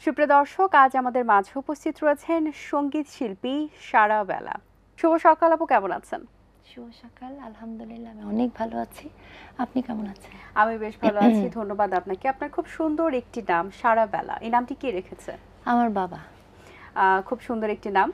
সুপ্রিয় দর্শক, আজ আমাদের মাঝে উপস্থিত রয়েছেন সঙ্গীত শিল্পী সারা বেলা। শুভ সকাল আপু, কেমন আছেন? শুভ সকাল, আলহামদুলিল্লাহ আমি অনেক ভালো আছি। আপনি কেমন আছেন? আমি বেশ ভালো আছি, ধন্যবাদ আপনাকে। আপনার খুব সুন্দর একটি নাম সারা বেলা, এই নামটি কে রেখেছে? আমার বাবা। খুব সুন্দর একটি নাম।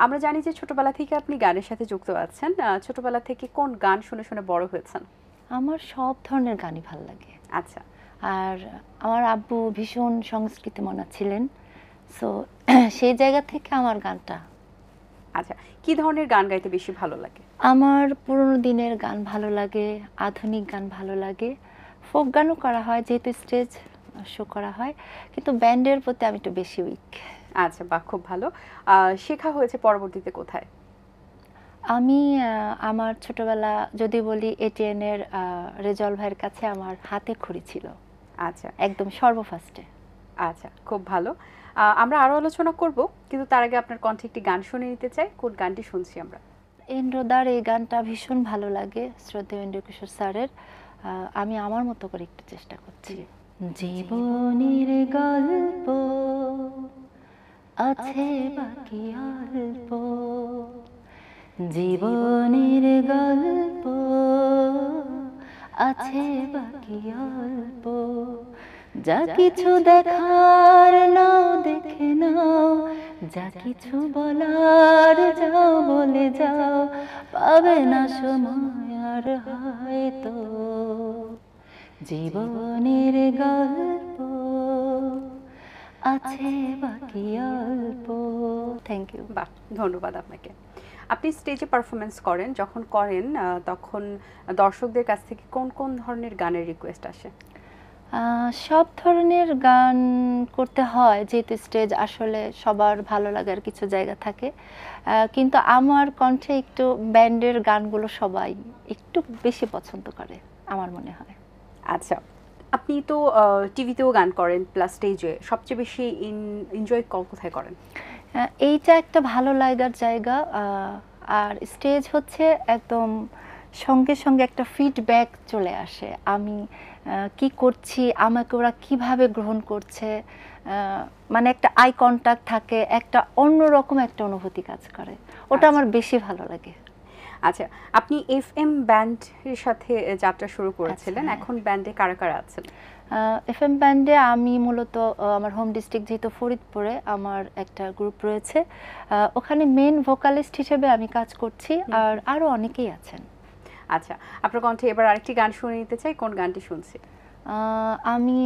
আমরা জানি যে ছোটবেলা থেকে আপনি গানের সাথে যুক্ত আছেন। ছোটবেলা থেকে কোন গান শুনে শুনে বড় হয়েছেন? আমার সব ধরনের গানই ভালো লাগে। আচ্ছা। আর আমার আব্বু ভীষণ সংস্কৃতি মনা ছিলেন, সো সেই জায়গা থেকে আমার গানটা। আচ্ছা, কি ধরনের গান গাইতে বেশি ভালো লাগে? আমার পুরোনো দিনের গান ভালো লাগে, আধুনিক গান ভালো লাগে, ফোক গানও করা হয় যেহেতু স্টেজ শো করা হয়, কিন্তু ব্যান্ডের প্রতি আমি একটু বেশি উইক। আচ্ছা, বাহ, খুব ভালো। শেখা হয়েছে পরবর্তীতে কোথায়? আমি আমার ছোটবেলা যদি বলি এটিএনের রেজাউল ভাইয়ের কাছে আমার হাতে খড়ি ছিল। আচ্ছা, একদম সর্বফার্স্টে। আচ্ছা, খুব ভালো। আমরা আরো আলোচনা করব, কিন্তু তার আগে আপনার কণ্ঠে একটি গান শুনে নিতে চাই। কোন গানটি শুনছি আমরা? এন্ড্রোদার এই গানটা ভীষণ ভালো লাগে, শ্রদ্ধেয় এন্ড্র কিশোর স্যারের। আমি আমার মতো করে একটু চেষ্টা করছি। জীবনের গল্প আছে বাকি অল্প, জীবনের গল্প আছে বাকি অল্প, যা কিছু দেখার নাও দেখে নাও, যা কিছু বলার যাও বলে যাও, পাবে না সময় আর হয়তো, জীবনের গল্প আছে বাকি অল্প। Thank you. বাহ, ধন্যবাদ আপনাকে। আপনি স্টেজে পারফরমেন্স করেন, যখন করেন তখন দর্শকদের কাছ থেকে কোন কোন ধরনের গানের রিকোয়েস্ট আসে? সব ধরনের গান করতে হয়, যেহেতু স্টেজ আসলে সবার ভালো লাগার কিছু জায়গা থাকে, কিন্তু আমার কণ্ঠে একটু ব্যান্ডের গানগুলো সবাই একটু বেশি পছন্দ করে আমার মনে হয়। আচ্ছা, আপনি তো টিভিতেও গান করেন প্লাস স্টেজে, সবচেয়ে বেশি এনজয় কোথায় করেন? এইটা একটা ভালো লাগার জায়গা, আর স্টেজ হচ্ছে একদম সঙ্গে সঙ্গে একটা ফিডব্যাক চলে আসে, আমি কি করছি, আমাকে ওরা কিভাবে গ্রহণ করছে, মানে একটা আই কন্টাক্ট থাকে, একটা অন্যরকম একটা অনুভূতি কাজ করে, ওটা আমার বেশি ভালো লাগে। আচ্ছা, আপনি এফএম ব্যান্ডের সাথে যাত্রা শুরু করেছিলেন, এখন ব্যান্ডে কারা কারা আছেন? এফএম ব্যান্ডে আমি মূলত আমার হোম ডিস্ট্রিক্ট যেহেতু ফরিদপুরে, আমার একটা গ্রুপ রয়েছে, ওখানে মেন ভোকালিস্ট হিসেবে আমি কাজ করছি, আর আরও অনেকেই আছেন। আচ্ছা, আপনার কণ্ঠে এবার আরেকটি গান শুনে নিতে চাই, কোন গানটি শুনছি? আমি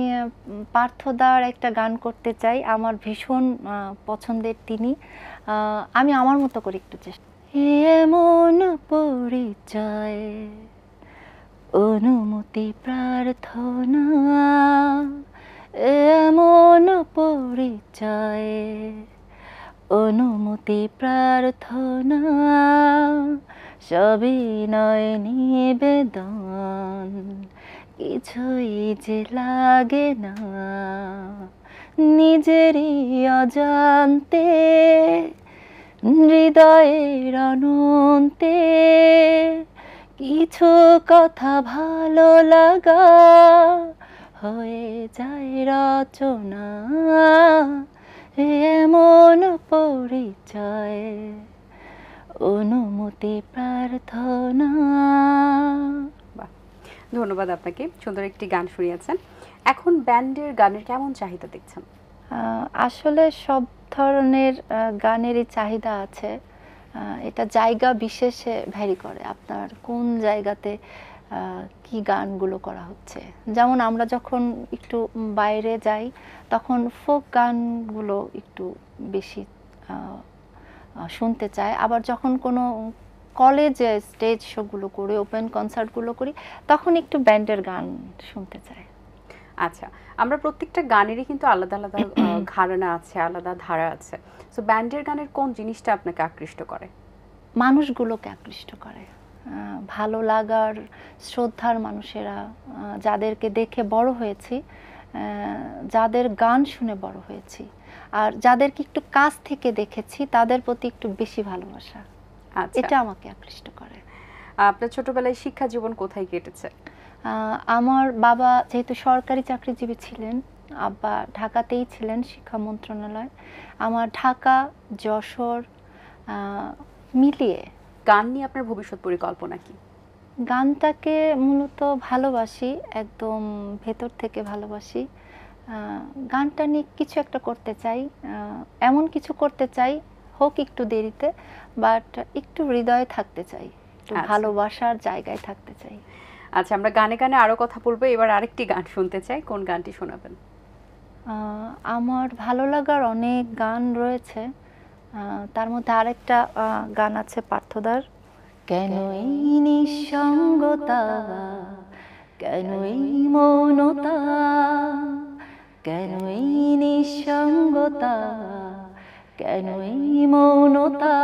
পার্থদার একটা গান করতে চাই, আমার ভীষণ পছন্দের তিনি, আমি আমার মতো করে একটু চেষ্টা। এমন পরিচয় অনুমতি প্রার্থনা, এমন পরিচয় অনুমতি প্রার্থনা, সবই নয় নিবেদন, কিছুই যে লাগে না, নিজেরই অজান্তে হৃদয়ের অনন্তে, কিছু কথা ভালো লাগা হয়ে যায় রচনা, এমন পরিচয় অনুমতি প্রার্থনা। ধন্যবাদ আপনাকে, সুন্দর একটি গান শুনিয়েছেন। এখন ব্যান্ডের গানের কেমন চাহিদা দেখছেন? আসলে সব ধরনের গানেরই চাহিদা আছে, এটা জায়গা বিশেষে ভ্যারি করে, আপনার কোন জায়গাতে কি গানগুলো করা হচ্ছে। যেমন আমরা যখন একটু বাইরে যাই তখন ফোক গানগুলো একটু বেশি শুনতে চায়, আবার যখন কোনো কলেজে স্টেজ শোগুলো করি, ওপেন কনসার্টগুলো করি, তখন একটু ব্যান্ডের গান শুনতে চায়। আচ্ছা, আমরা প্রত্যেকটা গানেরই কিন্তু আলাদা আলাদা ঘরানা আছে, আলাদা ধারা আছে। সো ব্যান্ডের গানের কোন জিনিসটা আপনাকে আকৃষ্ট করে? মানুষগুলোকে আকৃষ্ট করে, ভালো লাগার শ্রদ্ধার মানুষেরা, যাদেরকে দেখে বড় হয়েছি, যাদের গান শুনে বড় হয়েছি, আর যাদেরকে একটু কাছ থেকে দেখেছি তাদের প্রতি একটু বেশি ভালোবাসা, এটা আমাকে আকৃষ্ট করে। আপনার ছোটবেলায় শিক্ষা জীবন কোথায় কেটেছে? আমার বাবা যেহেতু সরকারি চাকরিজীবী ছিলেন, আব্বা ঢাকাতেই ছিলেন শিক্ষা মন্ত্রণালয়। আমার ঢাকা, যশোর মিলিয়ে। গান নিয়ে আপনার ভবিষ্যৎ পরিকল্পনা কি? গানটাকে মূলত ভালোবাসি, একদম ভেতর থেকে ভালোবাসি। গানটা নিয়ে কিছু একটা করতে চাই, এমন কিছু করতে চাই, হোক একটু দেরিতে, বাট একটু হৃদয়ে থাকতে চাই, একটু ভালোবাসার জায়গায় থাকতে চাই। আচ্ছা, আমরা গানে গানে আরো কথা বলবো, এবার আরেকটি গান শুনতে চাই। কোন গানটি শোনাবেন? আমার ভালো লাগার অনেক গান রয়েছে, তার মধ্যে আরেকটা গান আছে পার্থদার, কেন এই নিঃসঙ্গতা, কেন এই মৌনতা, কেন এই নিঃসঙ্গতা, কেন এই মৌনতা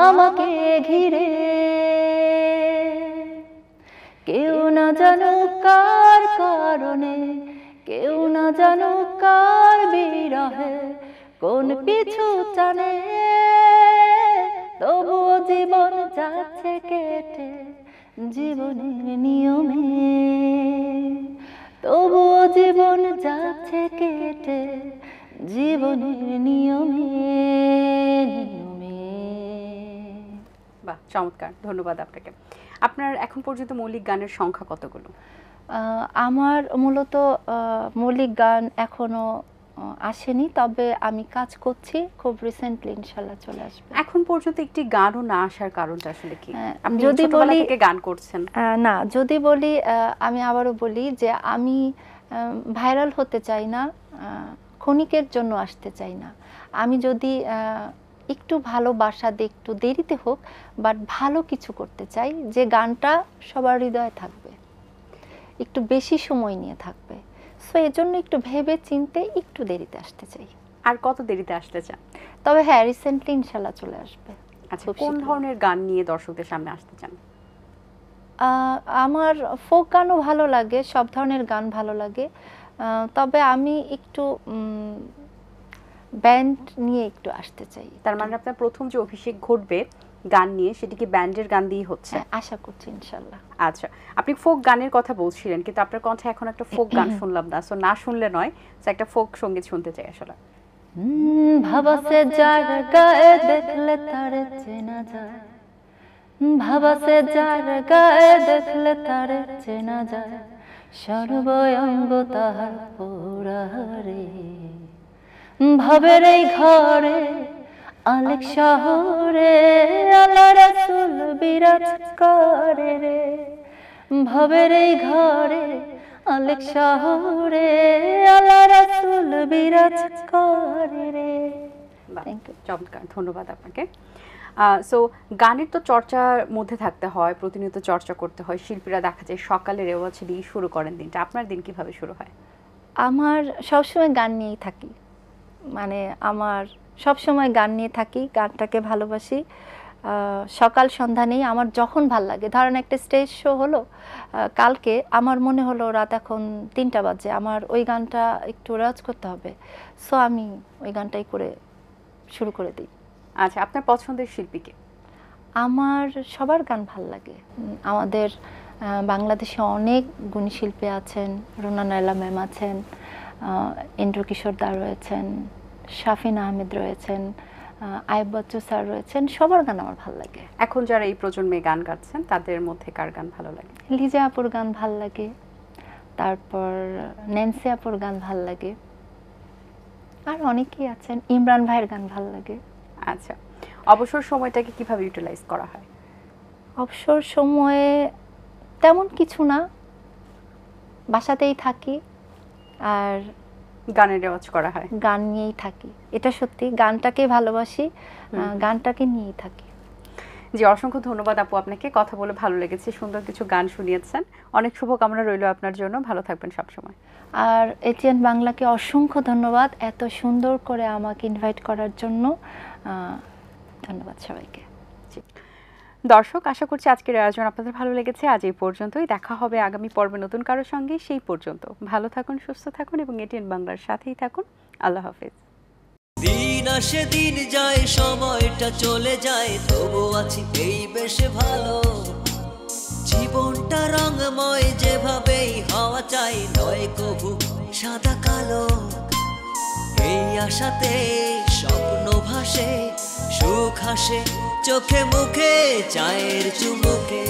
আমাকে ঘিরে, কেউ না জানো কার কারণে, কেউ না জানো কার বিরহে, কোন পিছু টানে, তবুও জীবন যাচ্ছে কেটে জীবনের নিয়মে, তবুও জীবন যাচ্ছে কেটে জীবনের নিয়মে নিয়মে। বাহ, চমৎকার, ধন্যবাদ আপনাকে। আপনার এখন পর্যন্ত মৌলিক গানের সংখ্যা কতগুলো? আমার মূলত মৌলিক গান এখনো আসেনি, তবে আমি কাজ করছি, খুব রিসেন্টলি ইনশাআল্লাহ চলে আসবে। এখন পর্যন্ত একটি গানও না আসার কারণটা আসলে কি? আপনি যদি ছোটবেলা বলি থেকে গান করছেন? না, যদি বলি, আমি আবারও বলি যে আমি ভাইরাল হতে চাই না, ক্ষণিকের জন্য আসতে চাই না। আমি যদি একটু ভালোবাসা দিয়ে একটু দেরিতে হোক, বাট ভালো কিছু করতে চাই, যে গানটা সবার হৃদয়ে থাকবে, একটু বেশি সময় নিয়ে থাকবে। সো এর জন্য একটু ভেবে চিনতে একটু দেরিতে আসতে চাই। আর কত দেরিতে আসতে চান? তবে হ্যাঁ, রিসেন্টলি ইনশাআল্লাহ চলে আসবে। আচ্ছা, কোন ধরনের গান নিয়ে দর্শকদের সামনে আসতে চান? আমার ফোক গানও ভালো লাগে, সব ধরনের গান ভালো লাগে, তবে আমি একটু ব্যান্ড নিয়ে একটু আসতে চাই। তার মানে আপনার প্রথম যে অভিষেক ঘটবে গান নিয়ে, সেটি কি ব্যান্ডের গান দিয়েই হচ্ছে? আশা করছি ইনশাআল্লাহ। আচ্ছা, আপনি ফোক গানের কথা বলছিলেন, কিন্তু আপনার কণ্ঠে এখন একটা ফোক গান শুনলাম না, সো না শুনলে নয়, একটা ফোক সঙ্গীত শুনতে চাই আসলে। ভাবা সে যার গায়ে দেখলে তারে চেনা যায়, ভাবা সে যার গায়ে দেখলে তারে চেনা যায়, সর্বঙ্গ তাহার পোড়ারে, ভাবের এই ঘরে আলেক শহরে আল্লাহ রাসূল বিরাজ করে রে, ভাবের এই ঘরে আলেক শহরে আল্লাহ রাসূল বিরাজ করে রে। চমৎকার, ধন্যবাদ আপনাকে। সো গানের তো চর্চার মধ্যে থাকতে হয়, প্রতিনিয়ত চর্চা করতে হয়। শিল্পীরা দেখা যায় সকালে রেওয়াজ দিয়ে শুরু করেন দিনটা। আপনার দিন কিভাবে শুরু হয়? আমার সবসময় গান নিয়েই থাকি, মানে আমার সবসময় গান নিয়ে থাকি, গানটাকে ভালোবাসি। সকাল সন্ধ্যা নেই, আমার যখন ভাল লাগে। ধরেন একটা স্টেজ শো হলো কালকে, আমার মনে হলো রাত এখন 3টা বাজে, আমার ওই গানটা একটু রেওয়াজ করতে হবে, সো আমি ওই গানটাই করে শুরু করে দিই। আচ্ছা, আপনার পছন্দের শিল্পীকে? আমার সবার গান ভাল লাগে। আমাদের বাংলাদেশে অনেক গুণী শিল্পী আছেন, রুনা নাইলা ম্যাম আছেন, ইন্দ্র কিশোর দা রয়েছেন, শাফিন আহমেদ রয়েছেন, আয়েব বাচ্চু স্যার রয়েছেন, সবার গান আমার ভালো লাগে। এখন যারা এই প্রজন্মে গান গাচ্ছেন তাদের মধ্যে কার গান ভালো লাগে? লিজা আপুর গান ভালো লাগে, তারপর ন্যান্সি আপুর গান ভালো লাগে, আর অনেকেই আছেন, ইমরান ভাইয়ের গান ভালো লাগে। আচ্ছা, অবসর সময়টাকে কিভাবে ইউটিলাইজ করা হয়? অবসর সময়ে তেমন কিছু না, বাসাতেই থাকি আর গানের রেওয়াজ করা হয়। গান নিয়েই থাকি, এটা সত্যি, গানটাকে ভালোবাসি, গানটাকে নিয়েই থাকি। জি, অসংখ্য ধন্যবাদ আপু আপনাকে, কথা বলে ভালো লেগেছে, সুন্দর কিছু গান শুনিয়েছেন। অনেক শুভকামনা রইল আপনার জন্য, ভালো থাকবেন সবসময়। আর এটিএন বাংলাকে অসংখ্য ধন্যবাদ এত সুন্দর করে আমাকে ইনভাইট করার জন্য, ধন্যবাদ সবাইকে। দর্শক, আশা করছি আজকের আয়োজন আপনাদের ভালো লেগেছে। আজ এই পর্যন্তই, দেখা হবে আগামী পর্বে নতুন কারোর সঙ্গে। সেই পর্যন্ত ভালো থাকুন, সুস্থ থাকুন এবং এটিএন বাংলার সাথেই থাকুন। আল্লাহ হাফেজ। দিন আসে দিন যায়, সময়টা চলে যায়, তবু আছি এই বেশ ভালো। জীবনটা রঙময় যেভাবেই হওয়া চাই, নয় কভু সাদা কালো। এই আশাতে স্বপ্ন ভাসে, সুখ হাসে চোখে মুখে চায়ের চুমুকে।